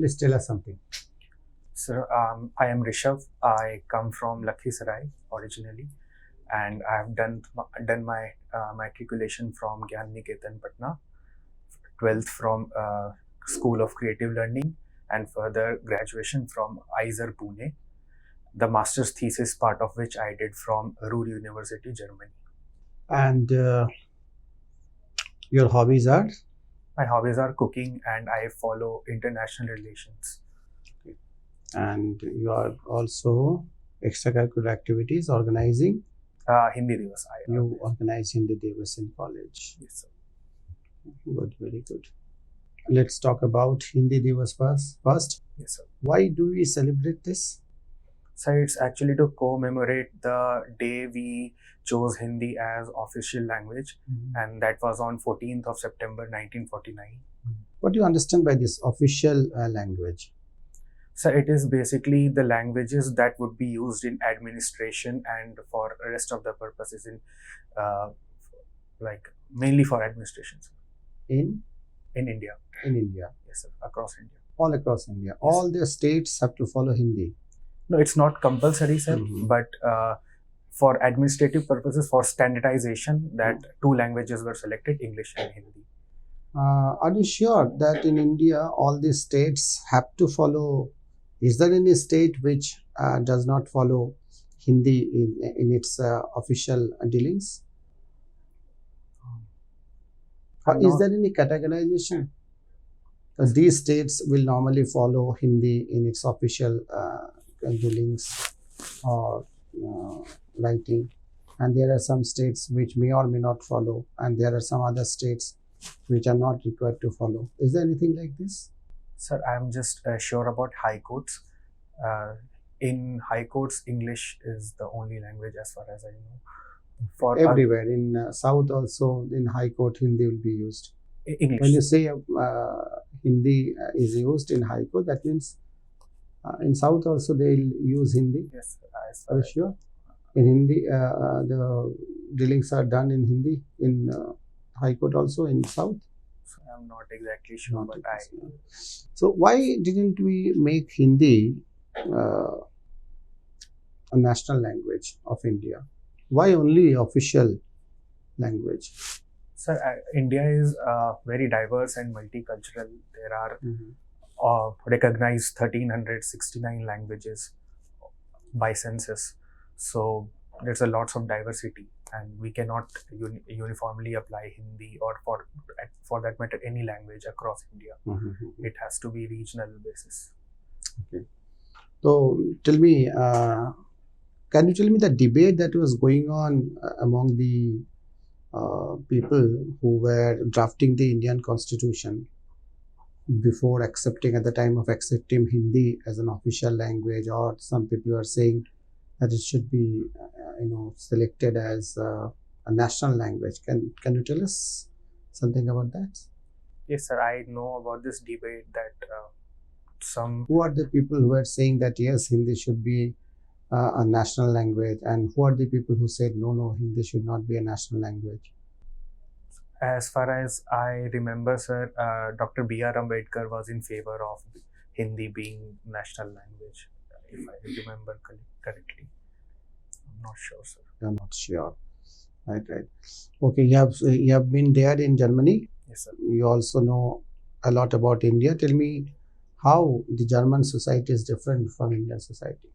Please tell us something. Sir, I am Rishav. I come from Lakhisarai originally, and I have done my matriculation from Gyan Niketan Patna, 12th from School of Creative Learning, and further graduation from ISER Pune. The master's thesis part of which I did from Ruhr University, Germany. And your hobbies are? My hobbies are cooking, and I follow international relations. And you are also extracurricular activities organizing. Hindi Divas. You organize Hindi Divas in college. Yes, sir. Good, very good. Let's talk about Hindi Divas first. Yes, sir. Why do we celebrate this? So it's actually to commemorate the day we chose Hindi as official language, and that was on 14th of September 1949. What do you understand by this official language? So it is basically the languages that would be used in administration and for rest of the purposes in like mainly for administration. In India. In India. Yes, sir. Across India. All across India. Yes. All the states have to follow Hindi. No, it's not compulsory, sir, but for administrative purposes, for standardization, that two languages were selected, English and Hindi. Are you sure that in India all the states have to follow? Is there any state which does not follow Hindi in its official dealings? Or is there any categorization? Because these states will normally follow Hindi in its official dealings or writing, and there are some states which may or may not follow, and there are some other states which are not required to follow. Is there anything like this? Sir, I am just sure about high courts. In high courts, English is the only language as far as I know. For everywhere in South also, in high court Hindi will be used. English. When you say Hindi is used in high court, that means in South also they will use Hindi. Yes, are you sure? In Hindi, the dealings are done in Hindi in high court also in South. I'm not exactly sure, but I. So why didn't we make Hindi a national language of India? Why only official language? Sir, India is very diverse and multicultural. There are recognized 1369 languages by census. So there's a lots of diversity, and we cannot uniformly apply Hindi or for that matter any language across India. It has to be regional basis. Okay. So tell me, can you tell me the debate that was going on among the people who were drafting the Indian Constitution before accepting, at the time of accepting Hindi as an official language, or some people are saying that it should be selected as a national language. Can you tell us something about that? Yes, sir. I know about this debate that some. Who are the people who are saying that yes, Hindi should be a national language, and who are the people who said no, Hindi should not be a national language? As far as I remember, sir, Dr. B.R. Ambedkar was in favor of Hindi being national language, if I remember correctly. I'm not sure, sir. You're not sure. Right. Okay, you have been there in Germany. Yes, sir. You also know a lot about India. Tell me how the German society is different from Indian society.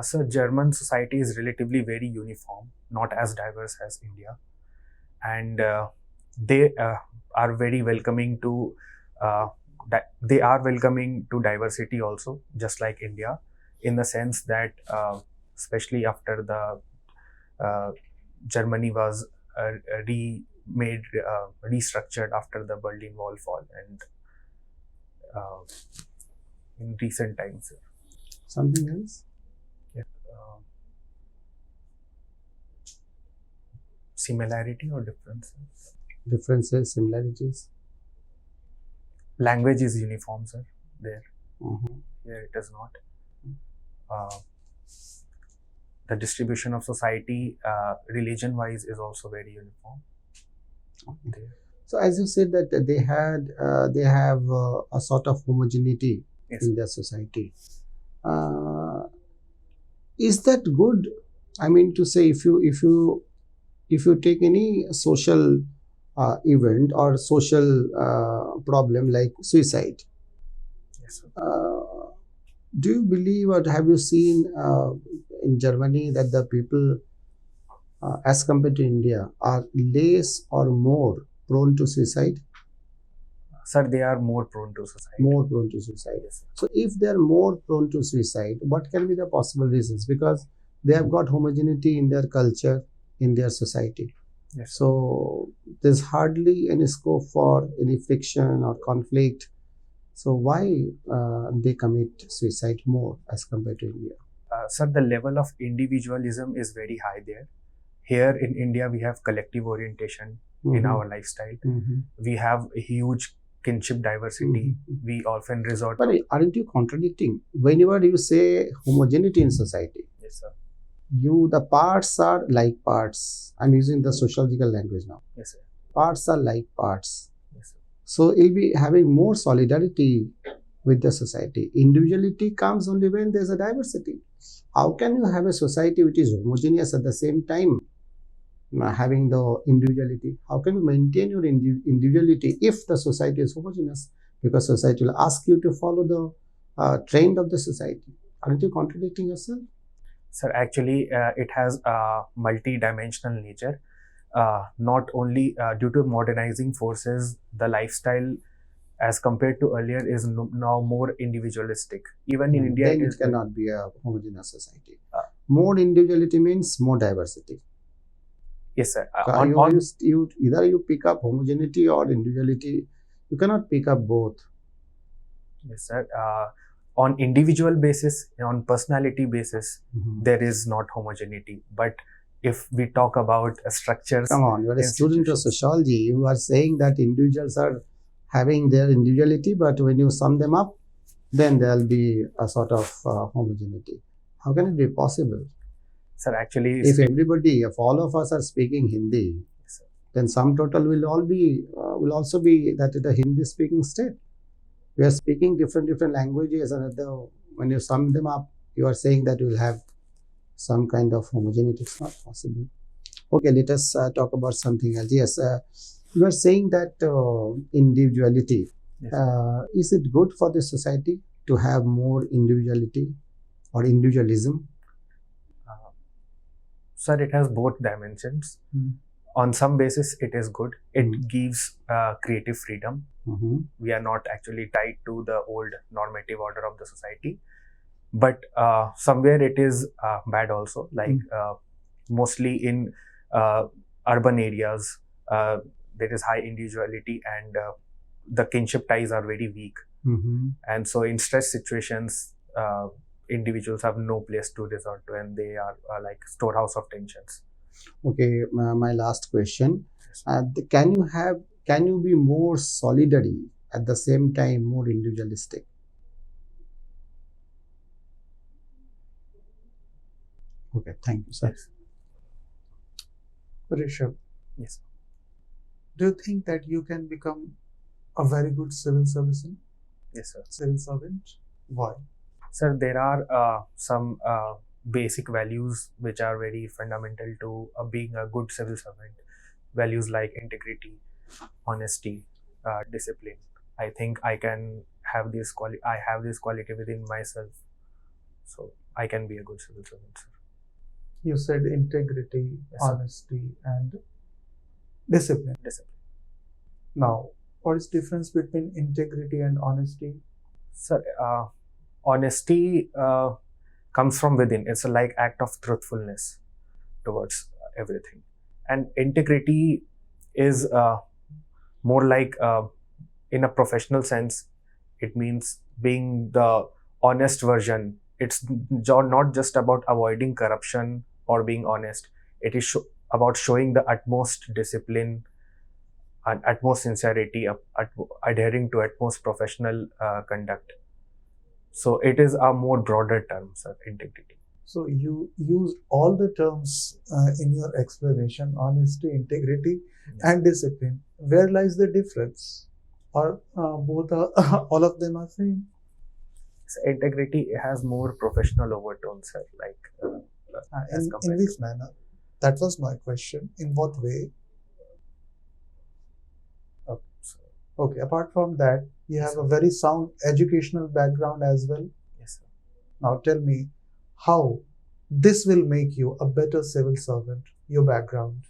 So German society is relatively very uniform, not as diverse as India, and they are very welcoming to. They are welcoming to diversity also, just like India, in the sense that, especially after the Germany was restructured after the Berlin Wall fall, and in recent times. Something else? Similarity or differences? Differences, similarities. Language is uniform, sir. There. Here it is not. The distribution of society, religion-wise, is also very uniform. Okay. So as you said that they have a sort of homogeneity Yes. in their society. Is that good? I mean to say, if you take any social event or social problem like suicide, Yes, sir. do you believe or have you seen in Germany that the people, as compared to India, are less or more prone to suicide? Sir, they are more prone to suicide. More prone to suicide. Yes, sir. So if they are more prone to suicide, what can be the possible reasons? Because they have got homogeneity in their culture, in their society. Yes, sir. So there's hardly any scope for any friction or conflict. So why they commit suicide more as compared to India? Sir, the level of individualism is very high there. Here in India, we have collective orientation in our lifestyle. We have a huge kinship diversity. We often resort. But aren't you contradicting? Whenever you say homogeneity in society, Yes, sir. the parts are like parts. I'm using the sociological language now. Yes, sir. Parts are like parts. Yes, sir. So it'll be having more solidarity with the society. Individuality comes only when there's a diversity. How can you have a society which is homogeneous at the same time having the individuality? How can you maintain your individuality if the society is homogeneous? Because society will ask you to follow the trend of the society. Aren't you contradicting yourself? Sir, actually, it has a multi-dimensional nature. Not only due to modernizing forces, the lifestyle as compared to earlier is now more individualistic. Even in India, then it cannot be a homogeneous society. More individuality means more diversity. Yes, sir. You either you pick up homogeneity or individuality. You cannot pick up both. Yes, sir. On individual basis, on personality basis, there is not homogeneity. But if we talk about structures, come on, you are a student of sociology. You are saying that individuals are having their individuality, but when you sum them up, then there will be a sort of homogeneity. How can it be possible? Sir, actually, if all of us are speaking Hindi, yes, then sum total will also be that it a Hindi speaking state. We are speaking different languages, and when you sum them up, you are saying that you will have some kind of homogeneity. It's not possible. Okay, let us talk about something else. Yes, you are saying that individuality. Yes. Is it good for the society to have more individuality or individualism? Sir, it has both dimensions. On some basis, it is good. It gives creative freedom. We are not actually tied to the old normative order of the society. But somewhere it is bad also. Like mostly in urban areas, there is high individuality and the kinship ties are very weak. And so in stress situations, individuals have no place to resort to, and they are like storehouse of tensions. Okay, my last question: Can you be more solidary at the same time more individualistic? Okay, thank you, sir. Yes. Rishav, yes. Do you think that you can become a very good civil servant? Yes, sir. Civil servant? Why? Sir, there are some basic values which are very fundamental to being a good civil servant. Values like integrity, honesty, discipline. I think I can have this quality. I have this quality within myself, so I can be a good civil servant, sir. You said integrity, yes, honesty, and discipline. Now, what is the difference between integrity and honesty? Sir, honesty comes from within. It's a like act of truthfulness towards everything, and integrity is more like in a professional sense. It means being the honest version. It's not just about avoiding corruption or being honest. It is about showing the utmost discipline and utmost sincerity, adhering to utmost professional conduct. So it is a more broader term, sir, integrity. So you used all the terms in your explanation: honesty, integrity, and discipline. Where lies the difference? Or both are all of them are same? So integrity has more professional overtones, sir, like as In compared this to. manner, that was my question. In what way? So, Okay. Apart from that, you yes, have sir. a very sound educational background as well. Yes, sir. Now tell me how this will make you a better civil servant. Your background.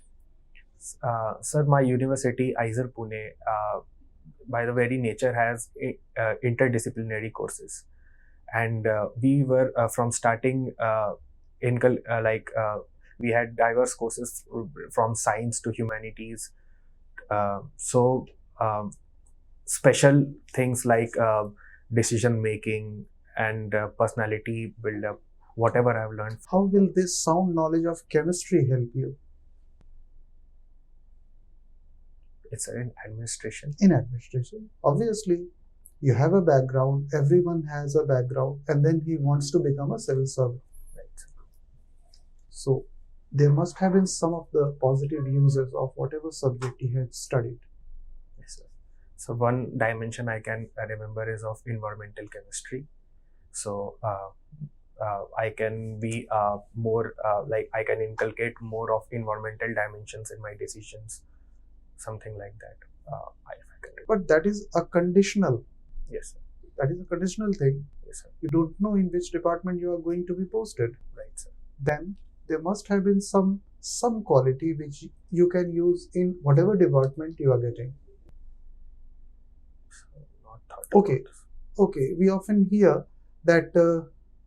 Sir, my university, ISER Pune, by the very nature, has interdisciplinary courses, and we were from starting we had diverse courses from science to humanities. So special things like decision making and personality build up. Whatever I've learned. How will this sound knowledge of chemistry help you It's in administration. in administration? Obviously, you have a background, everyone has a background, and then he wants to become a civil servant. Right. So, there must have been some of the positive uses of whatever subject he had studied. Yes, sir. So one dimension I can remember is of environmental chemistry. So I can be more like I can inculcate more of environmental dimensions in my decisions, something like that. If I can remember. But that is a conditional. Yes, sir. That is a conditional thing. Yes, sir. You don't know in which department you are going to be posted. Right, sir. Then there must have been some quality which you can use in whatever department you are getting. So, not thought Okay. about this. Okay, we often hear that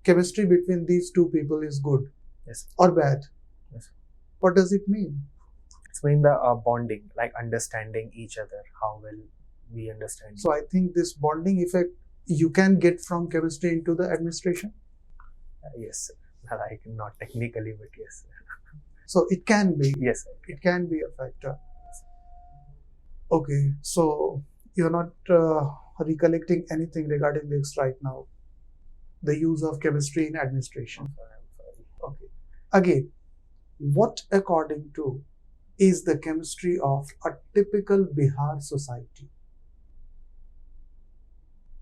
chemistry between these two people is good Yes, or bad. yes. What does it mean? It's mean the bonding, like understanding each other, how well we understand. So I think this bonding effect you can get from chemistry into the administration. Yes, sir. Like not technically, but yes, sir. So it can be. Yes, sir. It can be a factor. Okay, so you're not recollecting anything regarding this right now. The use of chemistry in administration. I'm sorry. Okay. Again, what according to is the chemistry of a typical Bihar society?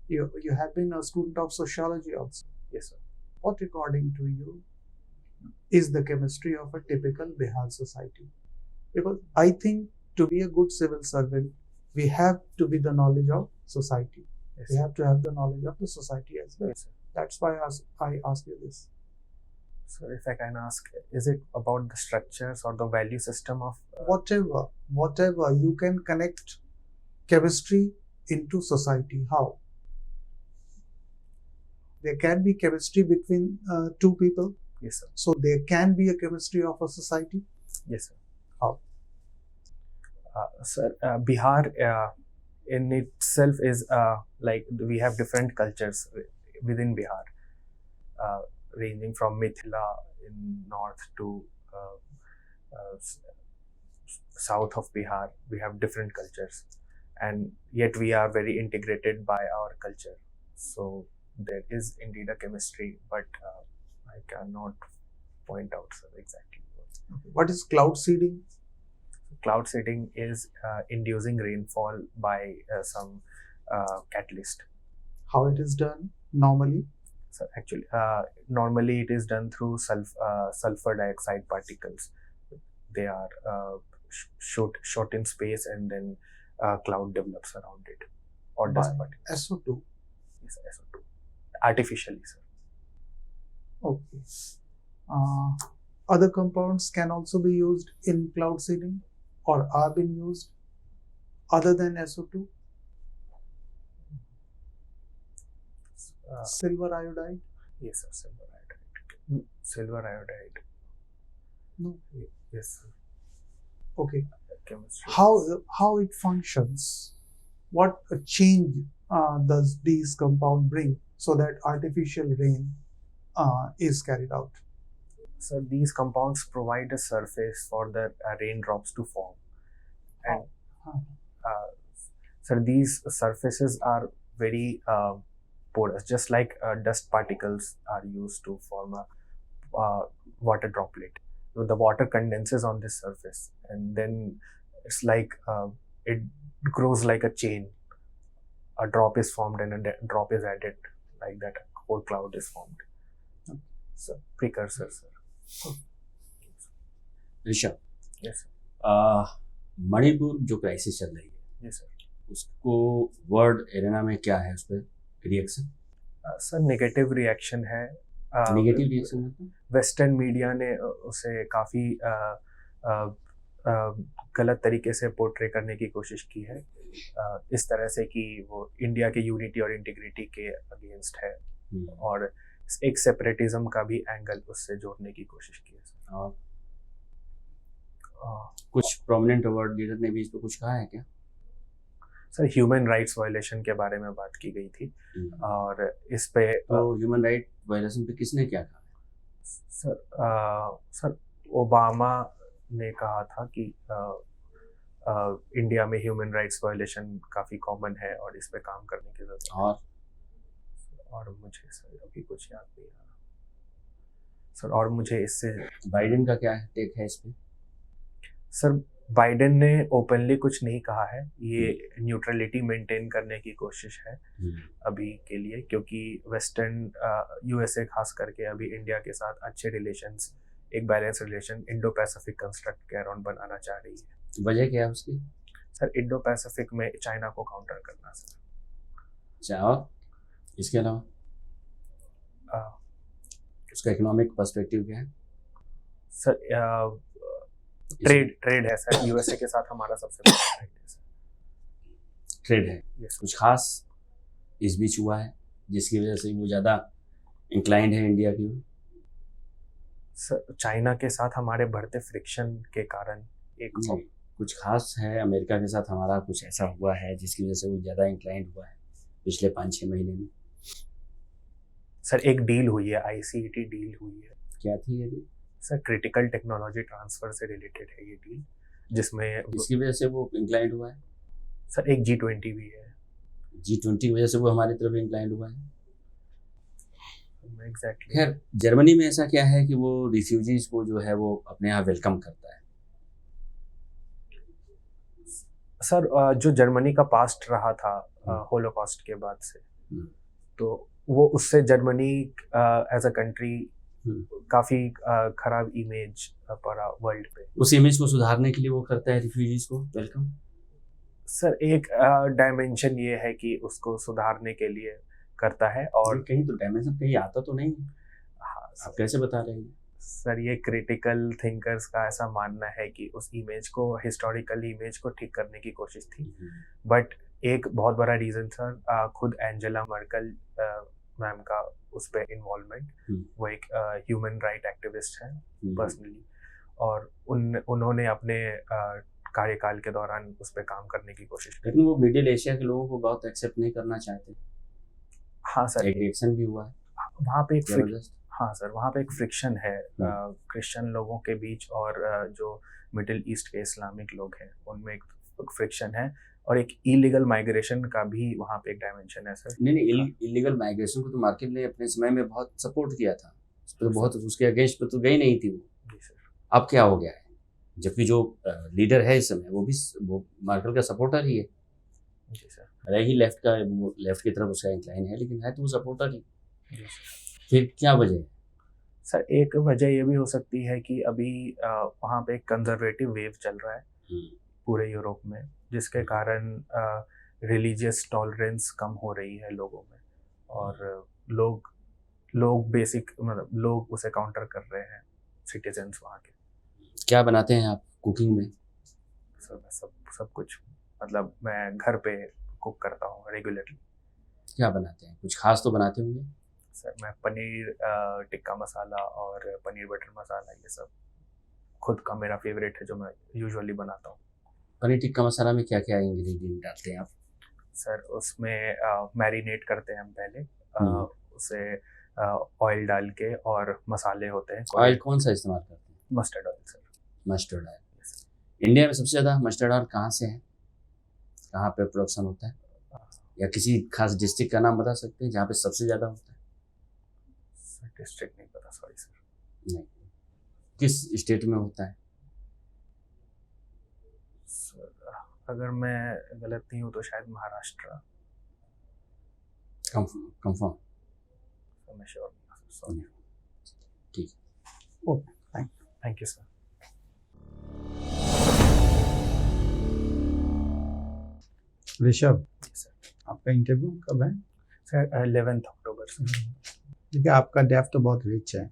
You have been a student of sociology also. Yes, sir. What according to you is the chemistry of a typical Bihar society? Because I think to be a good civil servant, we have to be the knowledge of society. Yes, We sir. have to have the knowledge of the society as well. Yes, sir. That's why I ask you this. So if I can ask, is it about the structures or the value system of Whatever you can connect chemistry into society. How? There can be chemistry between two people. Yes, sir. So there can be a chemistry of a society. Yes, sir. How? Sir, Bihar in itself is like we have different cultures within Bihar, ranging from Mithila in north to south of Bihar. We have different cultures, and yet we are very integrated by our culture. So there is indeed a chemistry, but I cannot point out, sir, exactly what. What is cloud seeding? Cloud seeding is inducing rainfall by some catalyst. How it is done normally? So actually, normally it is done through sulfur dioxide particles. They are shot in space, and then cloud develops around it, or dust By particles. SO2. Yes, SO2. Artificially, sir. Okay. Other compounds can also be used in cloud seeding or are being used other than SO2. Silver iodide? Yes, sir. Silver iodide. Silver iodide. No. Yes, sir. Okay. Chemistry. How it functions? What a change does these compound bring so that artificial rain is carried out? So these compounds provide a surface for the raindrops to form, and so these surfaces are very porous, just like dust particles are used to form water droplet. So the water condenses on this surface, and then it's like it grows like a chain. A drop is formed and a drop is added, like that a whole cloud is formed. So precursor, sir. Rishabh, Yes, sir. Manipur जो crisis चल रही है, Yes, sir. उसको world arena में क्या है, उस पर रिएक्शन? सर नेगेटिव रिएक्शन है. नेगेटिव रिएक्शन मतलब वेस्टर्न मीडिया ने उसे काफ़ी गलत तरीके से पोर्ट्रे करने की कोशिश की है, इस तरह से कि वो इंडिया के यूनिटी और इंटीग्रिटी के अगेंस्ट है, और एक सेपरेटिज्म का भी एंगल उससे जोड़ने की कोशिश की है सर. और कुछ प्रोमिनेंट वर्ल्ड लीडर ने भी इस पर कुछ कहा है क्या? सर ह्यूमन राइट्स वायलेशन के बारे में बात की गई थी, और इस पे तो ह्यूमन राइट वायलेशन पे किसने क्या कहा? सर ओबामा ने कहा था कि इंडिया में ह्यूमन राइट्स वायलेशन काफ़ी कॉमन है और इस पे काम करने की ज़रूरत है. और मुझे सर अभी कुछ याद नहीं आ रहा सर. और मुझे इससे बाइडेन का क्या टेक है इस पे? सर बाइडेन ने ओपनली कुछ नहीं कहा है, ये न्यूट्रलिटी मेंटेन करने की कोशिश है अभी के लिए, क्योंकि वेस्टर्न यूएसए खास करके अभी इंडिया के साथ अच्छे रिलेशंस, एक balance relation Indo Pacific construct के अराउंड बनाना चाह रही है. वजह क्या है उसकी? सर इंडो पैसिफिक में चाइना को काउंटर करना सर. अच्छा, और इसके अलावा उसका इकोनॉमिक पर्सपेक्टिव क्या है? सर ट्रेड है सर, यूएसए के साथ हमारा सबसे बड़ा ट्रेड है सर. ट्रेड है. Yes. कुछ खास इस बीच हुआ है जिसकी वजह से वो ज़्यादा इंक्लाइंड है इंडिया की ओर? सर चाइना के साथ हमारे बढ़ते फ्रिक्शन के कारण एक कुछ खास है अमेरिका के साथ हमारा कुछ ऐसा हुआ है जिसकी वजह से वो ज़्यादा इंक्लाइंड हुआ है पिछले 5-6 महीने में? सर एक डील हुई है, आईसीईटी डील हुई है. क्या थी ये deal? Sir critical technology transfer से रिलेटेड है ये डील, जिसमें इसकी वजह से वो इंक्लाइंड हुआ है. सर एक G20 भी है. G20 की वजह से वो हमारी तरफ इंक्लाइंड हुआ है. एग्जैक्टली. खैर, जर्मनी में ऐसा क्या है कि वो रिफ्यूजीज को जो है वो अपने यहाँ वेलकम करता है? सर जो जर्मनी का पास्ट रहा था होलोकॉस्ट के बाद से, तो वो उससे जर्मनी एज अ कंट्री काफ़ी खराब इमेज पड़ा वर्ल्ड पे. उस इमेज को सुधारने के लिए वो करता है रिफ्यूजीज को वेलकम? सर एक डायमेंशन ये है कि उसको सुधारने के लिए करता है, और कहीं तो डायमेंशन कहीं आता तो नहीं. हाँ, आप कैसे बता रहे हैं? सर ये क्रिटिकल थिंकर्स का ऐसा मानना है कि उस इमेज को, हिस्टोरिकल इमेज को ठीक करने की कोशिश थी. बट एक बहुत बड़ा रीज़न सर खुद एंजेला मर्कल मैम का उस पर इन्वॉल्वमेंट. वो एक ह्यूमन राइट एक्टिविस्ट है पर्सनली, और उन्होंने अपने कार्यकाल के दौरान उस पर काम करने की कोशिश की. लेकिन वो मिडिल एशिया के लोगों को बहुत एक्सेप्ट नहीं करना चाहते. हाँ सर, एक रिएक्शन भी हुआ है वहाँ पे. हाँ सर वहाँ पे एक फ्रिक्शन है क्रिश्चियन लोगों के बीच और जो मिडिल ईस्ट के इस्लामिक लोग हैं उनमें एक फ्रिक्शन है, और एक इलीगल माइग्रेशन का भी वहाँ पे एक डायमेंशन है सर. नहीं, इलीगल माइग्रेशन को तो मार्केट ने अपने समय में बहुत सपोर्ट किया था, उस पर बहुत उसके अगेंस्ट पे तो गई नहीं थी वो. जी सर. अब क्या हो गया है, जबकि जो लीडर है इस समय वो मार्केट का सपोर्टर ही है. जी सर. भले ही लेफ्ट की तरफ उसका इंक्लाइन है, लेकिन है तो वो सपोर्टर ही. जी सर. फिर क्या वजह है? सर एक वजह ये भी हो सकती है कि अभी वहाँ पे एक कंजर्वेटिव वेव चल रहा है पूरे यूरोप में, जिसके कारण रिलीजियस टॉलरेंस कम हो रही है लोगों में, और लोग बेसिक मतलब लोग उसे काउंटर कर रहे हैं, सिटीजन्स वहाँ के. क्या बनाते हैं आप कुकिंग में? सर सब कुछ, मतलब मैं घर पे कुक करता हूँ रेगुलरली. क्या बनाते हैं? कुछ खास तो बनाते होंगे. सर मैं पनीर टिक्का मसाला और पनीर बटर मसाला ये सब खुद का मेरा फेवरेट है जो मैं यूजुअली बनाता हूँ. पनीर टिक्का मसाला में क्या क्या इंग्रेडिएंट डालते हैं आप? सर उसमें मैरिनेट करते हैं हम पहले, उसे ऑयल डाल के, और मसाले होते हैं. ऑयल कौन सा इस्तेमाल करते हैं? Mustard oil sir. Mustard oil. India में सबसे ज़्यादा मस्टर्ड ऑयल कहाँ से है, कहाँ पे प्रोडक्शन होता है, या किसी खास डिस्ट्रिक्ट का नाम बता सकते हैं जहाँ पे सबसे ज़्यादा होता है? डिस्ट्रिक्ट नहीं पता, सॉरी सर. नहीं। किस स्टेट में होता है? सर, अगर मैं गलत नहीं हूँ तो शायद महाराष्ट्र। कंफर्म? मैं श्योर नहीं। सॉरी। ठीक। Okay, thank you sir. Rishabh, sir आपका इंटरव्यू कब है? सर 11 अक्टूबर से। देखिए, आपका डेप्थ तो बहुत रिच है,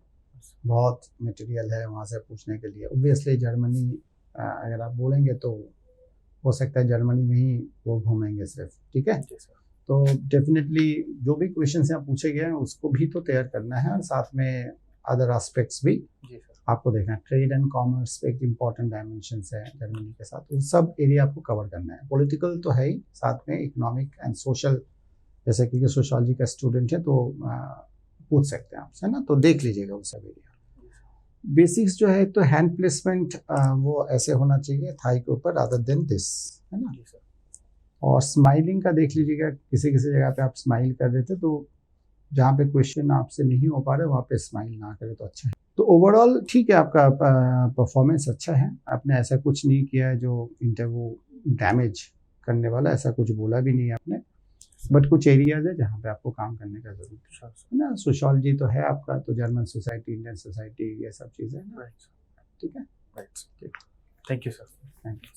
बहुत मटेरियल है वहाँ से पूछने के लिए। ऑब्वियसली जर्मनी अगर आप बोलेंगे तो हो सकता है जर्मनी में ही वो घूमेंगे सिर्फ, ठीक है? जी सर। तो डेफिनेटली जो भी क्वेश्चन यहाँ पूछे गए हैं उसको भी तो तैयार करना है, और साथ में अदर एस्पेक्ट्स भी जी सर। आपको देखना है। ट्रेड एंड कॉमर्स पे एक इम्पॉर्टेंट डायमेंशन है जर्मनी के साथ, वो सब एरिया आपको कवर करना है। पॉलिटिकल तो है ही, साथ में इकोनॉमिक एंड सोशल, जैसे कि सोशोलॉजी का स्टूडेंट है तो पूछ सकते हैं आपसे, है ना? तो देख लीजिएगा वो सब एरिया। बेसिक्स जो है तो हैंड प्लेसमेंट वो ऐसे होना चाहिए थाई के ऊपर, रादर देन दिस, है ना? जी सर। और स्माइलिंग का देख लीजिएगा, किसी किसी जगह पे आप स्माइल कर रहे थे, तो जहाँ पे क्वेश्चन आपसे नहीं हो पा रहे वहाँ पे स्माइल ना करें तो अच्छा है। तो ओवरऑल ठीक है, आपका परफॉर्मेंस अच्छा है। आपने ऐसा कुछ नहीं किया है जो इंटरव्यू डैमेज करने वाला, ऐसा कुछ बोला भी नहीं है आपने। बट कुछ एरियाज है जहाँ पे आपको काम करने का जरूरत है ना? सोशोलॉजी तो है आपका, तो जर्मन सोसाइटी, इंडियन सोसाइटी, ये सब चीज़ें, ठीक है? Right. Thank you sir. Thank you.